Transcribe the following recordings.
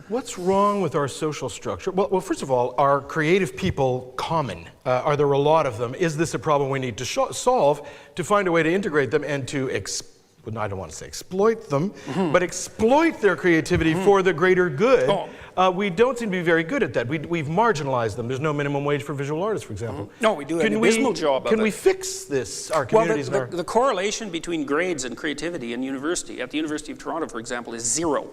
What's wrong with our social structure? Well, first of all, are creative people common? Are there a lot of them? Is this a problem we need to solve to find a way to integrate them and to I don't want to say exploit them, but exploit their creativity for the greater good? We don't seem to be very good at that. We've marginalized them. There's no minimum wage for visual artists, for example. No, we do an abysmal job of it. Can we fix this, our communities? Well, the correlation between grades and creativity in university, at the University of Toronto, for example, is 0,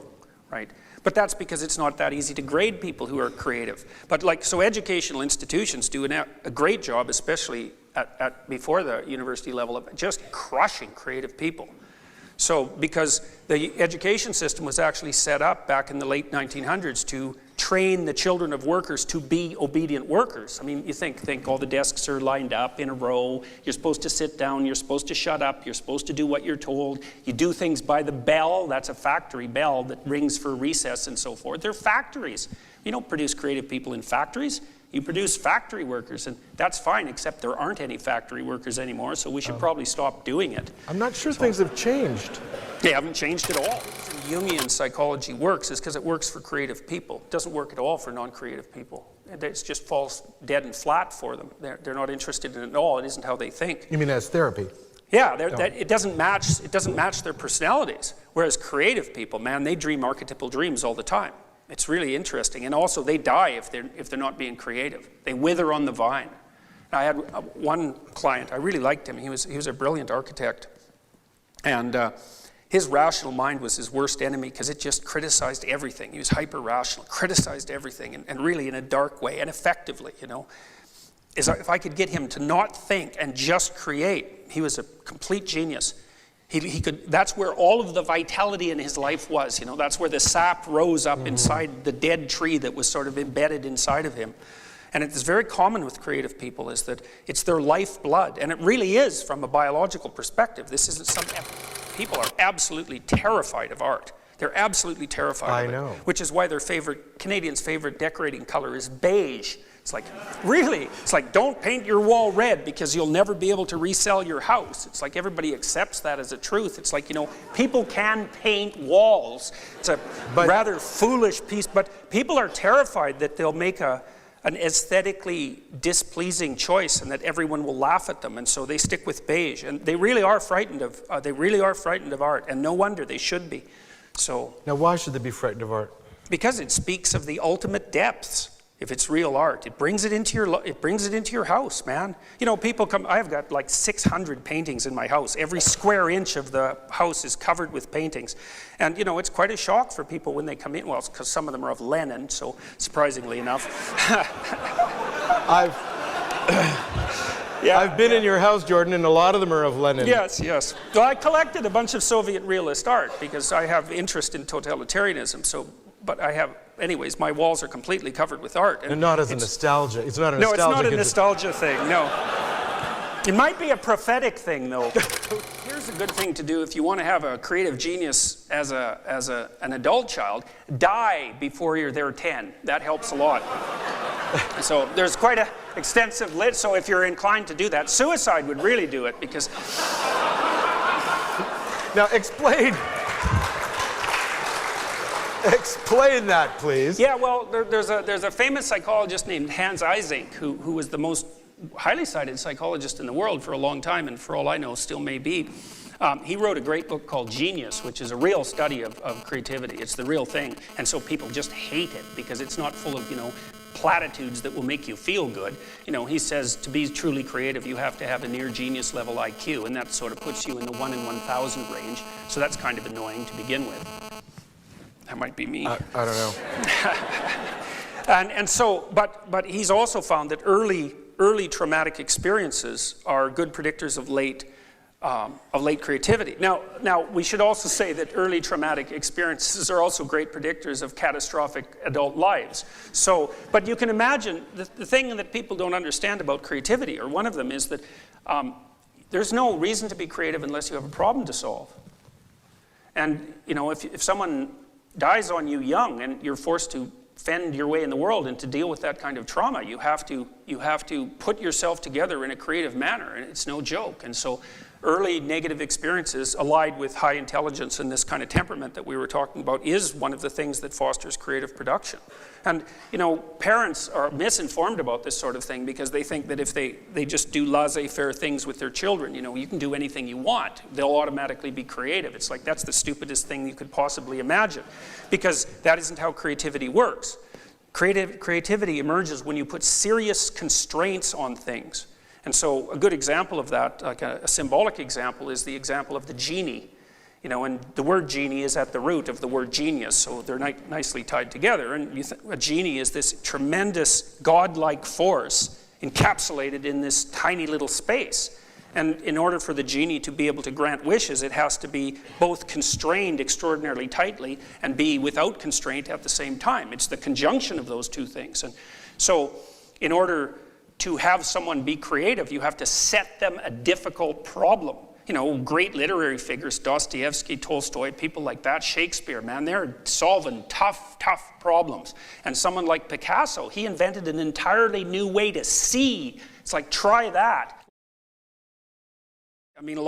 right? But that's because it's not that easy to grade people who are creative. But so educational institutions do a great job, especially before the university level, of just crushing creative people. So, because the education system was actually set up back in the late 1900s to train the children of workers to be obedient workers. I mean, you think all the desks are lined up in a row, you're supposed to sit down, you're supposed to shut up, you're supposed to do what you're told, you do things by the bell, that's a factory bell that rings for recess and so forth. They're factories. You don't produce creative people in factories. You produce factory workers, and that's fine, except there aren't any factory workers anymore, so we should probably stop doing it. I'm not sure things have changed. They haven't changed at all. Jungian psychology works is because it works for creative people. It doesn't work at all for non-creative people. It just falls dead and flat for them. They're not interested in it at all. It isn't how they think. You mean as therapy? Yeah, it doesn't match their personalities. Whereas creative people, man, they dream archetypal dreams all the time. It's really interesting. And also they die if they're not being creative. They wither on the vine. I had one client, I really liked him. He was a brilliant architect. And his rational mind was his worst enemy because it just criticized everything. He was hyper-rational, criticized everything, and really in a dark way and effectively, you know. If I could get him to not think and just create, he was a complete genius. He could. That's where all of the vitality in his life was. You know, that's where the sap rose up inside the dead tree that was sort of embedded inside of him. And it's very common with creative people is that it's their lifeblood, and it really is from a biological perspective. This isn't something. People are absolutely terrified of art. They're absolutely terrified of it. Which is why Canadians' favorite decorating color is beige. It's like, really? It's like, don't paint your wall red because you'll never be able to resell your house. It's like everybody accepts that as a truth. It's like, you know, people can paint walls. It's a rather foolish piece, but people are terrified that they'll make an aesthetically displeasing choice and that everyone will laugh at them, and so they stick with beige. And they really are frightened of art, and no wonder they should be. So now, why should they be frightened of art? Because it speaks of the ultimate depths. If it's real art, it brings it into your house, man. You know, people come. I've got like 600 paintings in my house. Every square inch of the house is covered with paintings, and you know, it's quite a shock for people when they come in. Well, because some of them are of Lenin, so surprisingly enough. I've been in your house, Jordan, and a lot of them are of Lenin. Yes, yes. Well, I collected a bunch of Soviet realist art because I have interest in totalitarianism. So, but I have. Anyways, my walls are completely covered with art. And not as a nostalgia. It's not a nostalgia. No, it's not a nostalgia thing, no. It might be a prophetic thing, though. Here's a good thing to do if you want to have a creative genius as an adult child. Die before you're 10. That helps a lot. So there's quite an extensive list. So if you're inclined to do that, suicide would really do it because... Now explain that, please. Yeah, well, there's a famous psychologist named Hans Eysenck who was the most highly cited psychologist in the world for a long time, and for all I know, still may be. He wrote a great book called Genius, which is a real study of creativity. It's the real thing, and so people just hate it because it's not full of, you know, platitudes that will make you feel good. You know, he says to be truly creative, you have to have a near genius level IQ, and that sort of puts you in the 1 in 1,000 range. So that's kind of annoying to begin with. That might be me. I don't know. and so, but he's also found that early traumatic experiences are good predictors of late creativity. Now we should also say that early traumatic experiences are also great predictors of catastrophic adult lives. So, but you can imagine the thing that people don't understand about creativity, or one of them, is that there's no reason to be creative unless you have a problem to solve. And you know, if someone dies on you young and you're forced to fend your way in the world and to deal with that kind of trauma, you have to put yourself together in a creative manner, and it's no joke. And so early negative experiences allied with high intelligence and this kind of temperament that we were talking about is one of the things that fosters creative production. And, you know, parents are misinformed about this sort of thing because they think that if they just do laissez-faire things with their children, you know, you can do anything you want, they'll automatically be creative. It's like, that's the stupidest thing you could possibly imagine, because that isn't how creativity works. Creativity emerges when you put serious constraints on things. And so a good example of that, like a symbolic example, is the example of the genie. You know, and the word genie is at the root of the word genius, so they're nicely tied together. And a genie is this tremendous godlike force encapsulated in this tiny little space. And in order for the genie to be able to grant wishes, it has to be both constrained extraordinarily tightly and be without constraint at the same time. It's the conjunction of those two things. And so in order to have someone be creative, you have to set them a difficult problem. You know, great literary figures, Dostoevsky, Tolstoy, people like that, Shakespeare, man, they're solving tough problems. And someone like Picasso, he invented an entirely new way to see. It's like, try that. I mean,